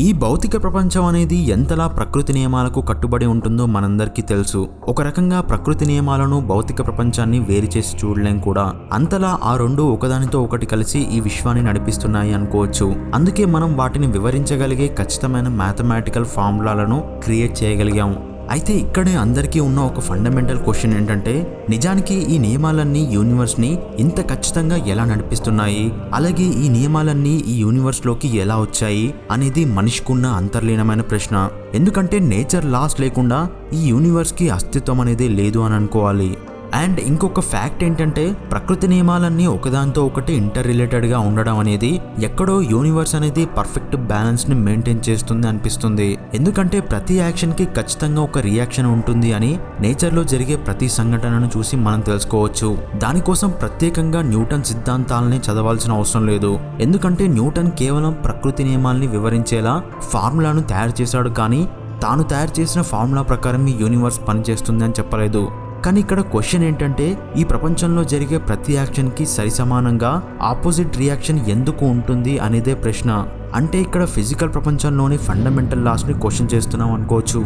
ఈ భౌతిక ప్రపంచం అనేది ఎంతలా ప్రకృతి నియమాలకు కట్టుబడి ఉంటుందో మనందరికీ తెలుసు. ఒక రకంగా ప్రకృతి నియమాలను భౌతిక ప్రపంచాన్ని వేరు చేసి చూడలేం కూడా. అంతలా ఆ రెండు ఒకదానితో ఒకటి కలిసి ఈ విశ్వాన్ని నడిపిస్తున్నాయి అనుకోవచ్చు. అందుకే మనం వాటిని వివరించగలిగే ఖచ్చితమైన మ్యాథమెటికల్ ఫార్ములాలను క్రియేట్ చేయగలిగాం. అయితే ఇక్కడే అందరికీ ఉన్న ఒక ఫండమెంటల్ క్వశ్చన్ ఏంటంటే, నిజానికి ఈ నియమాలన్నీ యూనివర్స్ని ఇంత ఖచ్చితంగా ఎలా నడిపిస్తున్నాయి, అలాగే ఈ నియమాలన్నీ ఈ యూనివర్స్లోకి ఎలా వచ్చాయి అనేది మనిషికున్న అంతర్లీనమైన ప్రశ్న. ఎందుకంటే నేచర్ లాస్ లేకుండా ఈ యూనివర్స్కి అస్తిత్వం అనేది లేదు అని అనుకోవాలి. అండ్ ఇంకొక ఫ్యాక్ట్ ఏంటంటే, ప్రకృతి నియమాలన్నీ ఒకదానితో ఒకటి ఇంటర్ రిలేటెడ్గా ఉండడం అనేది ఎక్కడో యూనివర్స్ అనేది పర్ఫెక్ట్ బ్యాలెన్స్ని మెయింటైన్ చేస్తుంది అనిపిస్తుంది. ఎందుకంటే ప్రతి యాక్షన్కి ఖచ్చితంగా ఒక రియాక్షన్ ఉంటుంది అని నేచర్లో జరిగే ప్రతి సంఘటనను చూసి మనం తెలుసుకోవచ్చు. దానికోసం ప్రత్యేకంగా న్యూటన్ సిద్ధాంతాలని చదవాల్సిన అవసరం లేదు. ఎందుకంటే న్యూటన్ కేవలం ప్రకృతి నియమాల్ని వివరించేలా ఫార్ములాను తయారు చేశాడు, కానీ తాను తయారు చేసిన ఫార్ములా ప్రకారం ఈ యూనివర్స్ పనిచేస్తుంది అని చెప్పలేదు. కానీ ఇక్కడ క్వశ్చన్ ఏంటంటే, ఈ ప్రపంచంలో జరిగే ప్రతి యాక్షన్కి సరిసమానంగా ఆపోజిట్ రియాక్షన్ ఎందుకు ఉంటుంది అనేదే ప్రశ్న. అంటే ఇక్కడ ఫిజికల్ ప్రపంచంలోని ఫండమెంటల్ లాస్ని క్వశ్చన్ చేస్తున్నాం అనుకోవచ్చు.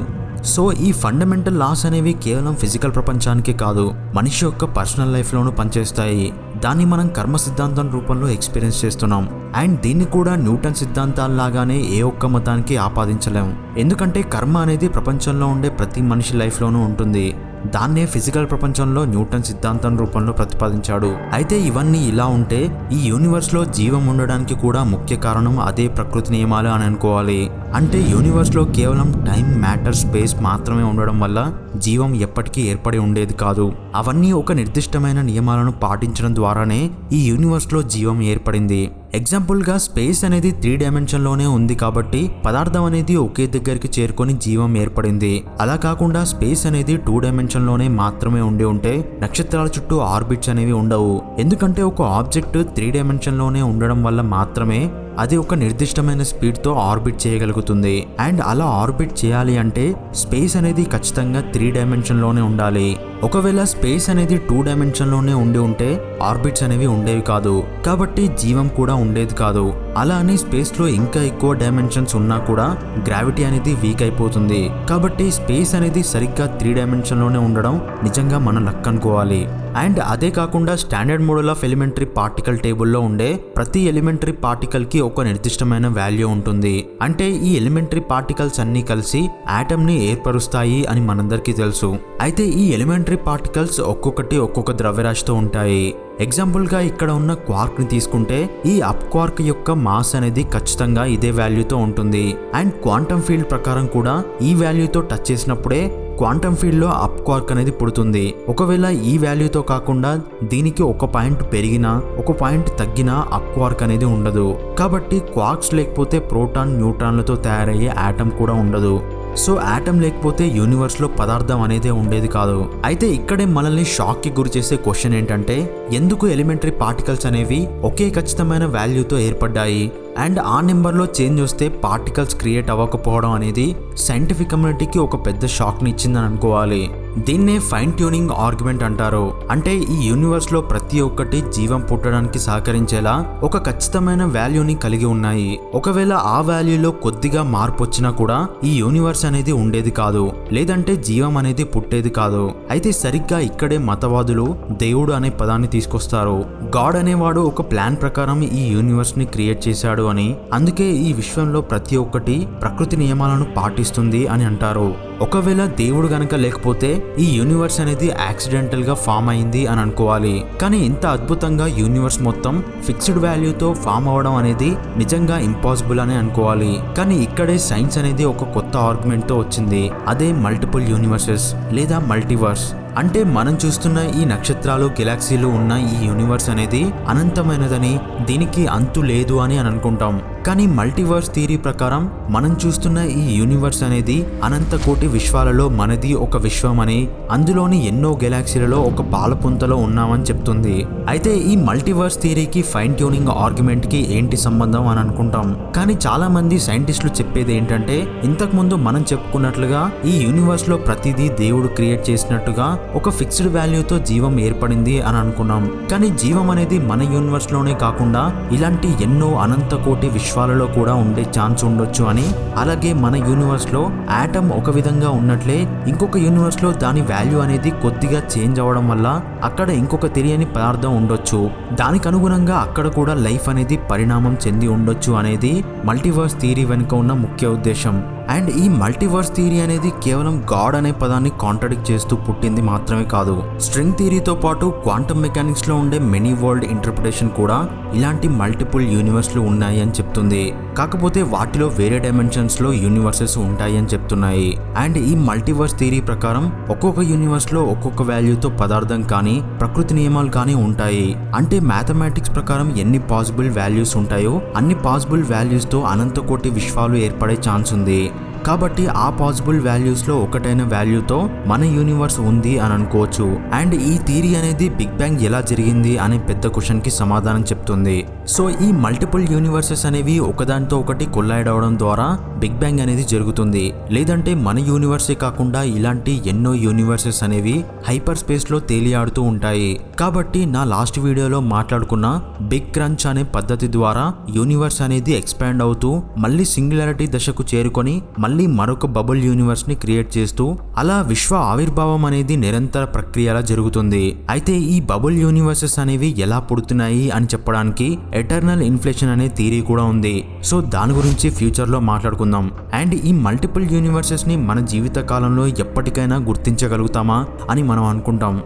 సో ఈ ఫండమెంటల్ లాస్ అనేవి కేవలం ఫిజికల్ ప్రపంచానికి కాదు, మనిషి యొక్క పర్సనల్ లైఫ్లోనూ పనిచేస్తాయి. దాన్ని మనం కర్మ సిద్ధాంతం రూపంలో ఎక్స్పీరియన్స్ చేస్తున్నాం. అండ్ దీన్ని కూడా న్యూటన్ సిద్ధాంతాల్లాగానే ఏ ఒక్క మతానికి ఆపాదించలేం. ఎందుకంటే కర్మ అనేది ప్రపంచంలో ఉండే ప్రతి మనిషి లైఫ్లోనూ ఉంటుంది. దాన్నే ఫిజికల్ ప్రపంచంలో న్యూటన్ సిద్ధాంతం రూపంలో ప్రతిపాదించాడు. అయితే ఇవన్నీ ఇలా ఉంటే ఈ యూనివర్స్లో జీవం ఉండడానికి కూడా ముఖ్య కారణం అదే ప్రకృతి నియమాలు అని అనుకోవాలి. అంటే యూనివర్స్లో కేవలం టైం, మ్యాటర్, స్పేస్ మాత్రమే ఉండడం వల్ల జీవం ఎప్పటికీ ఏర్పడి ఉండేది కాదు. అవన్నీ ఒక నిర్దిష్టమైన నియమాలను పాటించడం ద్వారానే ఈ యూనివర్స్లో జీవం ఏర్పడింది. ఎగ్జాంపుల్గా స్పేస్ అనేది 3 డైమెన్షన్లోనే ఉంది కాబట్టి పదార్థం అనేది ఒకే దగ్గరికి చేరుకొని జీవం ఏర్పడింది. అలా కాకుండా స్పేస్ అనేది 2 డైమెన్షన్లోనే మాత్రమే ఉంటే నక్షత్రాల చుట్టూ ఆర్బిట్స్ అనేవి ఉండవు. ఎందుకంటే ఒక ఆబ్జెక్ట్ 3 డైమెన్షన్లోనే ఉండడం వల్ల మాత్రమే అది ఒక నిర్దిష్టమైన స్పీడ్తో ఆర్బిట్ చేయగలుగుతుంది. అండ్ అలా ఆర్బిట్ చేయాలి అంటే స్పేస్ అనేది ఖచ్చితంగా 3 డైమెన్షన్లోనే ఉండాలి. ఒకవేళ స్పేస్ అనేది 2 డైమెన్షన్లోనే ఉంటే ఆర్బిట్స్ అనేవి ఉండేవి కాదు, కాబట్టి జీవం కూడా ఉండేది కాదు. అలా అని స్పేస్లో ఇంకా ఎక్కువ డైమెన్షన్స్ ఉన్నా కూడా గ్రావిటీ అనేది వీక్ అయిపోతుంది. కాబట్టి స్పేస్ అనేది సరిగ్గా 3 డైమెన్షన్లోనే ఉండడం నిజంగా మన లక్ అనుకోవాలి. అండ్ అదే కాకుండా standard model of elementary particle టేబుల్లో ఉండే ప్రతి ఎలిమెంటరీ పార్టికల్కి ఒక నిర్దిష్టమైన వాల్యూ ఉంటుంది. అంటే ఈ ఎలిమెంటరీ పార్టికల్స్ అన్నీ కలిసి ఆటమ్ని ఏర్పరుస్తాయి అని మనందరికీ తెలుసు. అయితే ఈ ఎలిమెంటరీ పార్టికల్స్ ఒక్కొక్కటి ఒక్కొక్క ద్రవ్యరాశితో ఉంటాయి. ఎగ్జాంపుల్గా ఇక్కడ ఉన్న క్వార్క్ ని తీసుకుంటే ఈ అప్ క్వార్క్ యొక్క మాస్ అనేది ఖచ్చితంగా ఇదే వాల్యూతో ఉంటుంది. అండ్ క్వాంటమ్ ఫీల్డ్ ప్రకారం కూడా ఈ వాల్యూతో టచ్ చేసినప్పుడే క్వాంటమ్ ఫీల్డ్లో అప్ క్వార్క్ అనేది పుడుతుంది. ఒకవేళ ఈ వాల్యూతో కాకుండా దీనికి ఒక పాయింట్ పెరిగినా ఒక పాయింట్ తగ్గినా అప్ క్వార్క్ అనేది ఉండదు. కాబట్టి క్వార్క్స్ లేకపోతే ప్రోటాన్, న్యూట్రాన్లతో తయారయ్యే ఆటమ్ కూడా ఉండదు. సో ఆటమ్ లేకపోతే యూనివర్స్లో పదార్థం అనేది ఉండేది కాదు. అయితే ఇక్కడే మనల్ని షాక్కి గురి చేసే క్వశ్చన్ ఏంటంటే, ఎందుకు ఎలిమెంటరీ పార్టికల్స్ అనేవి ఒకే ఖచ్చితమైన వాల్యూతో ఏర్పడ్డాయి అండ్ ఆ నెంబర్లో చేంజ్ వస్తే పార్టికల్స్ క్రియేట్ అవ్వకపోవడం అనేది సైంటిఫిక్ కమ్యూనిటీకి ఒక పెద్ద షాక్ని ఇచ్చిందని అనుకోవాలి. దీన్నే ఫైన్ ట్యూనింగ్ ఆర్గ్యుమెంట్ అంటారు. అంటే ఈ యూనివర్స్లో ప్రతి ఒక్కటి జీవం పుట్టడానికి సహకరించేలా ఒక ఖచ్చితమైన వాల్యూని కలిగి ఉన్నాయి. ఒకవేళ ఆ వాల్యూలో కొద్దిగా మార్పు వచ్చినా కూడా ఈ యూనివర్స్ అనేది ఉండేది కాదు, లేదంటే జీవం అనేది పుట్టేది కాదు. అయితే సరిగ్గా ఇక్కడే మతవాదులు దేవుడు అనే పదాన్ని తీసుకొస్తారు. గాడ్ అనేవాడు ఒక ప్లాన్ ప్రకారం ఈ యూనివర్స్ ని క్రియేట్ చేశాడు అని, అందుకే ఈ విశ్వంలో ప్రతి ఒక్కటి ప్రకృతి నియమాలను పాటిస్తుంది అని అంటారు. ఒకవేళ దేవుడు గనక లేకపోతే ఈ యూనివర్స్ అనేది యాక్సిడెంటల్ గా ఫామ్ అయింది అని అనుకోవాలి. కానీ ఇంత అద్భుతంగా యూనివర్స్ మొత్తం ఫిక్స్డ్ వాల్యూతో ఫామ్ అవడం అనేది నిజంగా ఇంపాసిబుల్ అని అనుకోవాలి. కానీ ఇక్కడే సైన్స్ అనేది ఒక కొత్త ఆర్గ్యుమెంట్ తో వచ్చింది. అదే మల్టిపుల్ యూనివర్సెస్ లేదా మల్టీవర్స్. అంటే మనం చూస్తున్న ఈ నక్షత్రాలు, గెలాక్సీలు ఉన్న ఈ యూనివర్స్ అనేది అనంతమైనదని, దీనికి అంతు లేదు అని అనుకుంటాం. కానీ మల్టీవర్స్ థియరీ ప్రకారం మనం చూస్తున్న ఈ యూనివర్స్ అనేది అనంత కోటి విశ్వాలలో మనది ఒక విశ్వం అని, అందులోని ఎన్నో గెలాక్సీలలో ఒక పాలపుంతలో ఉన్నామని చెప్తుంది. అయితే ఈ మల్టీవర్స్ థియరీకి ఫైన్ ట్యూనింగ్ ఆర్గ్యుమెంట్ కి ఏంటి సంబంధం అని అనుకుంటాం. కానీ చాలా మంది సైంటిస్టులు చెప్పేది ఏంటంటే, ఇంతకు ముందు మనం చెప్పుకున్నట్లుగా ఈ యూనివర్స్ లో ప్రతిదీ దేవుడు క్రియేట్ చేసినట్టుగా ఒక ఫిక్స్డ్ వాల్యూతో జీవం ఏర్పడింది అని అనుకున్నాం. కానీ జీవం అనేది మన యూనివర్స్ లోనే కాకుండా ఇలాంటి ఎన్నో అనంత కోటి విశ్వ విశ్వాలలో కూడా ఉండే ఛాన్స్ ఉండొచ్చు అని, అలాగే మన యూనివర్స్ లో ఆటమ్ ఒక విధంగా ఉన్నట్లే ఇంకొక యూనివర్స్ లో దాని వాల్యూ అనేది కొద్దిగా చేంజ్ అవ్వడం వల్ల అక్కడ ఇంకొక తెలియని పదార్థం ఉండొచ్చు, దానికి అనుగుణంగా అక్కడ కూడా లైఫ్ అనేది పరిణామం చెంది ఉండొచ్చు అనేది మల్టీవర్స్ థియరీ వెనుక ఉన్న ముఖ్య ఉద్దేశం. అండ్ ఈ మల్టీవర్స్ థియరీ అనేది కేవలం గాడ్ అనే పదాన్ని కాంట్రడిక్ట్ చేస్తూ పుట్టింది మాత్రమే కాదు, స్ట్రింగ్ థియరీతో పాటు క్వాంటమ్ మెకానిక్స్ లో ఉండే మెనీ వరల్డ్ ఇంటర్ప్రిటేషన్ కూడా ఇలాంటి మల్టిపుల్ యూనివర్స్లు ఉన్నాయి అని చెప్తుంది. కాకపోతే వాటిలో వేరే డైమెన్షన్స్ లో యూనివర్సెస్ ఉంటాయి అని చెప్తున్నాయి. అండ్ ఈ మల్టీవర్స్ థియరీ ప్రకారం ఒక్కొక్క యూనివర్స్ లో ఒక్కొక్క వాల్యూతో పదార్థం కానీ ప్రకృతి నియమాలు కానీ ఉంటాయి. అంటే మ్యాథమెటిక్స్ ప్రకారం ఎన్ని పాసిబుల్ వాల్యూస్ ఉంటాయో అన్ని పాసిబుల్ వాల్యూస్ తో అనంత కోటి విశ్వాలు ఏర్పడే ఛాన్స్ ఉంది. కాబట్టి ఆ పాసిబుల్ వాల్యూస్ లో ఒకటైన వాల్యూతో మన యూనివర్స్ ఉంది అని అనుకోవచ్చు. అండ్ ఈ థియరీ అనేది బిగ్ బ్యాంగ్ ఎలా జరిగింది అనే పెద్ద క్వశ్చన్ కి సమాధానం చెప్తుంది. సో ఈ మల్టిపుల్ యూనివర్సెస్ అనేవి ఒకదానితో ఒకటి కొల్లైడ్ అవడం ద్వారా బిగ్ బ్యాంగ్ అనేది జరుగుతుంది. లేదంటే మన యూనివర్సే కాకుండా ఇలాంటి ఎన్నో యూనివర్సెస్ అనేవి హైపర్ స్పేస్ లో తేలియాడుతూ ఉంటాయి. కాబట్టి నా లాస్ట్ వీడియోలో మాట్లాడుకున్న బిగ్ క్రంచ్ అనే పద్ధతి ద్వారా యూనివర్స్ అనేది ఎక్స్పాండ్ అవుతూ మళ్ళీ సింగులారిటీ దశకు చేరుకొని మళ్ళీ మరొక బబుల్ యూనివర్స్ ని క్రియేట్ చేస్తూ అలా విశ్వ ఆవిర్భావం అనేది నిరంతర ప్రక్రియలా జరుగుతుంది. అయితే ఈ బబుల్ యూనివర్సెస్ అనేవి ఎలా పుడుతున్నాయి అని చెప్పడానికి ఎటర్నల్ ఇన్ఫ్లేషన్ అనే థియరీ కూడా ఉంది. సో దాని గురించి ఫ్యూచర్ లో మాట్లాడుకుందాం. అండ్ ఈ మల్టిపుల్ యూనివర్సెస్ ని మన జీవిత కాలంలో ఎప్పటికైనా గుర్తించగలుగుతామా అని మనం అనుకుంటాం.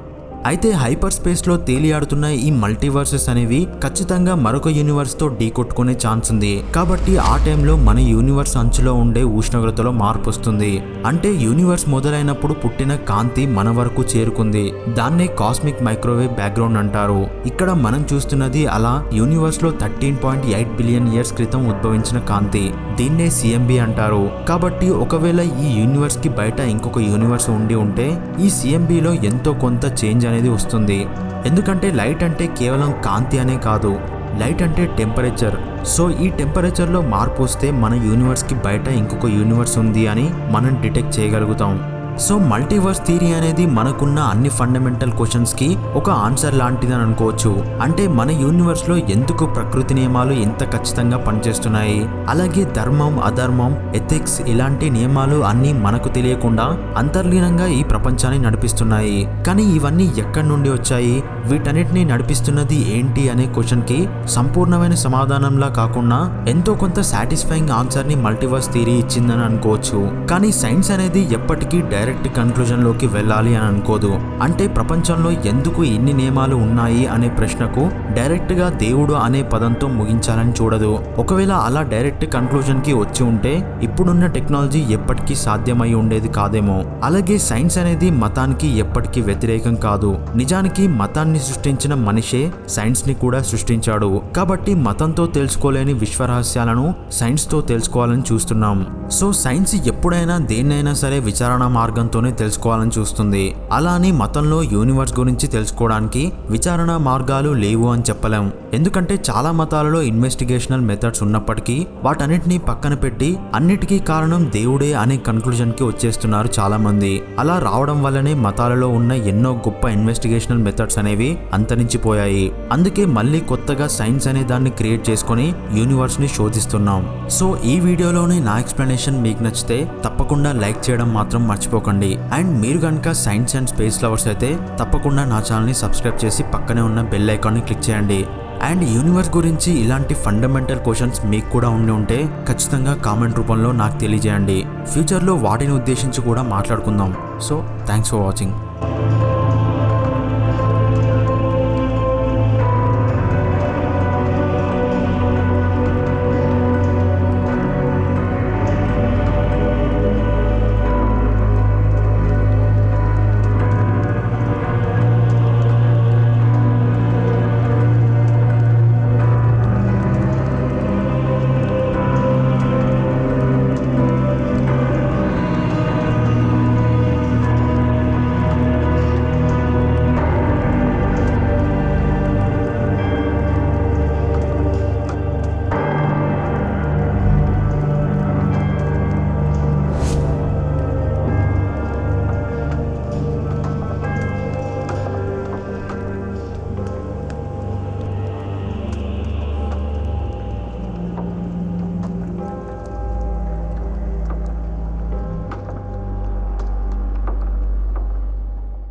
అయితే హైపర్ స్పేస్ లో తేలియాడుతున్న ఈ మల్టీవర్సెస్ అనేవి ఖచ్చితంగా మరొక యూనివర్స్ తో ఢీకొట్టుకునే ఛాన్స్ ఉంది. కాబట్టి ఆ టైంలో మన యూనివర్స్ అంచులో ఉండే ఉష్ణోగ్రతలో మార్పు వస్తుంది. అంటే యూనివర్స్ మొదలైనప్పుడు పుట్టిన కాంతి మన వరకు చేరుకుంది. దాన్నే కాస్మిక్ మైక్రోవేవ్ బ్యాక్గ్రౌండ్ అంటారు. ఇక్కడ మనం చూస్తున్నది అలా యూనివర్స్ లో 13.8 బిలియన్ ఇయర్స్ క్రితం ఉద్భవించిన కాంతి. దీన్నే CMB అంటారు. కాబట్టి ఒకవేళ ఈ యూనివర్స్ కి బయట ఇంకొక యూనివర్స్ ఉండి ఉంటే ఈ CMB లో ఎంతో కొంత చేంజ్ అనేది వస్తుంది. ఎందుకంటే లైట్ అంటే కేవలం కాంతి అనే కాదు, లైట్ అంటే టెంపరేచర్. సో ఈ టెంపరేచర్ లో మార్పు వస్తే మన యూనివర్స్ కి బయట ఇంకొక యూనివర్స్ ఉంది అని మనం డిటెక్ట్ చేయగలుగుతాం. సో మల్టీవర్స్ థియరీ అనేది మనకున్న అన్ని ఫండమెంటల్ క్వశ్చన్స్ కి ఒక ఆన్సర్ లాంటిదని అనుకోవచ్చు. అంటే మన యూనివర్స్ లో ఎందుకు ప్రకృతి నియమాలు ఎంత ఖచ్చితంగా పనిచేస్తున్నాయి, అలాగే ధర్మం అధర్మం ఎథిక్స్ ఇలాంటి నియమాలు అన్ని మనకు తెలియకుండా అంతర్లీనంగా ఈ ప్రపంచాన్ని నడిపిస్తున్నాయి. కానీ ఇవన్నీ ఎక్కడి నుండి వచ్చాయి, వీటన్నిటిని నడిపిస్తున్నది ఏంటి అనే క్వశ్చన్ కి సంపూర్ణమైన సమాధానంలా కాకుండా ఎంతో కొంత సాటిస్ఫైయింగ్ ఆన్సర్ ని మల్టీవర్స్ థియరీ ఇచ్చిందని అనుకోవచ్చు. కానీ సైన్స్ అనేది ఎప్పటికీ డైరెక్ట్ కన్క్లూజన్ లోకి వెళ్ళాలి అని అనుకోదు. అంటే ప్రపంచంలో ఎందుకు ఇన్ని నియమాలు ఉన్నాయి అనే ప్రశ్నకు డైరెక్ట్ గా దేవుడు అనే పదంతో ముగించాలని చూడదు. ఒకవేళ అలా డైరెక్ట్ కన్క్లూజన్ కి వచ్చి ఉంటే ఇప్పుడున్న టెక్నాలజీ ఎప్పటికీ సాధ్యమై ఉండేది కాదేమో. అలాగే సైన్స్ అనేది మతానికి ఎప్పటికీ వ్యతిరేకం కాదు. నిజానికి మతాన్ని సృష్టించిన మనిషే సైన్స్ ని కూడా సృష్టించాడు. కాబట్టి మతంతో తెలుసుకోలేని విశ్వరహస్యాలను సైన్స్ తో తెలుసుకోవాలని చూస్తున్నాం. సో సైన్స్ ఎప్పుడైనా దేన్నైనా సరే విచారణ మార్గంతోనే తెలుసుకోవాలని చూస్తుంది. అలా అని మతంలో యూనివర్స్ గురించి తెలుసుకోవడానికి విచారణ మార్గాలు లేవు అని చెప్పలేం. ఎందుకంటే చాలా మతాలలో ఇన్వెస్టిగేషనల్ మెథడ్స్ ఉన్నప్పటికీ వాటన్నిటిని పక్కన పెట్టి అన్నిటికీ కారణం దేవుడే అనే కన్క్లూజన్ కి వచ్చేస్తున్నారు చాలా మంది. అలా రావడం వల్లనే మతాలలో ఉన్న ఎన్నో గొప్ప ఇన్వెస్టిగేషనల్ మెథడ్స్ అనేవి అంతరించిపోయాయి. అందుకే మళ్ళీ కొత్తగా సైన్స్ అనే దాన్ని క్రియేట్ చేసుకొని యూనివర్స్ ని శోధిస్తున్నాం. సో ఈ వీడియోలోని నా ఎక్స్ప్లెనేషన్ మీకు నచ్చితే తప్పకుండా లైక్ చేయడం మాత్రం మర్చిపోకండి. అండ్ మీరు కనుక సైన్స్ అండ్ స్పేస్ లవర్స్ అయితే తప్పకుండా నా ఛానల్ని సబ్స్క్రైబ్ చేసి పక్కనే ఉన్న బెల్ ఐకాన్ని క్లిక్ చేయండి. అండ్ యూనివర్స్ గురించి ఇలాంటి ఫండమెంటల్ క్వశ్చన్స్ మీకు కూడా ఉంటే ఖచ్చితంగా కామెంట్ రూపంలో నాకు తెలియజేయండి. ఫ్యూచర్లో వాటిని ఉద్దేశించి కూడా మాట్లాడుకుందాం. So thanks for watching.